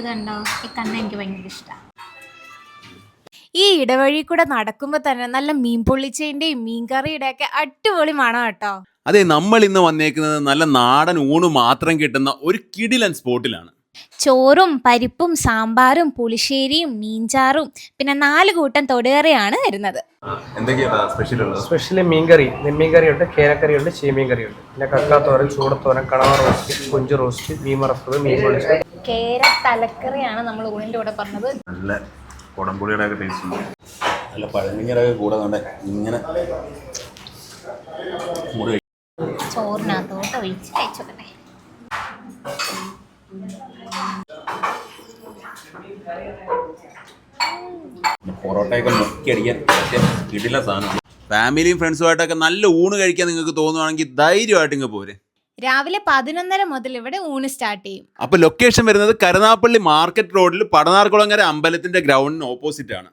ഇതുണ്ടോ ഈ കണ്ണ് എനിക്ക് ഭയങ്കര ഇഷ്ടമാണ്. ഈ ഇടവഴി കൂടെ നടക്കുമ്പോൾ തന്നെ നല്ല മീൻ പൊള്ളിച്ചതിന്റെയും മീൻകറിയുടെ ഒക്കെ അടിപൊളി മണം കേട്ടോ. അതെ, നമ്മൾ ഇന്ന് വന്നേക്കുന്നത് നല്ല നാടൻ ഊണ് മാത്രം കിട്ടുന്ന ഒരു കിടിലൻ സ്പോട്ടിലാണ്. ചോറും പരിപ്പും സാമ്പാറും പുളിശ്ശേരിയും മീൻചാറും പിന്നെ 4 കൂട്ടം തൊടുകറിയാണ് വരുന്നത്. സ്പെഷ്യലി മീൻകറി, നെമ്മീൻകറിയുണ്ട്, കേരക്കറിയുണ്ട്, ചീമീൻ കറിയുണ്ട്, പിന്നെ കക്കാത്തോരൻ, ചൂടത്തോരൻ, കണവ റോസ്റ്റ്, കൊഞ്ച് റോസ്റ്റ്, മീൻ വറുത്തത്, മീൻ പൊളിച്ചത്. കേര തലക്കറിയാണ് നമ്മൾ ഊണിന്റെ കൂടെ പറഞ്ഞത്. നല്ല കുടംപുളിയുടെ ഒക്കെ ടേസ്റ്റ് ഉണ്ട്. നല്ല പഴങ്ങിങ്ങരൊക്കെ കൂടെ ഇങ്ങനെ ചോറിനകത്തോട്ട് ഒഴിച്ച് കഴിച്ചോക്കട്ടെ. പൊറോട്ടയൊക്കെ മുക്കി അടിക്കാൻ കിടില സാധനം. ഫാമിലിയും ഫ്രണ്ട്സുമായിട്ടൊക്കെ നല്ല ഊണ് കഴിക്കാൻ നിങ്ങൾക്ക് തോന്നുവാണെങ്കിൽ ധൈര്യമായിട്ട് ഇങ്ങ് പോരെ. രാവിലെ 11:30 മുതൽ ഇവിടെ ഊണ് സ്റ്റാർട്ട് ചെയ്യും. അപ്പൊ ലൊക്കേഷൻ വരുന്നത് കരുനാഗപ്പള്ളി മാർക്കറ്റ് റോഡിൽ പടനാർകുളങ്ങര അമ്പലത്തിന്റെ ഗ്രൗണ്ടിന് ഓപ്പോസിറ്റ് ആണ്.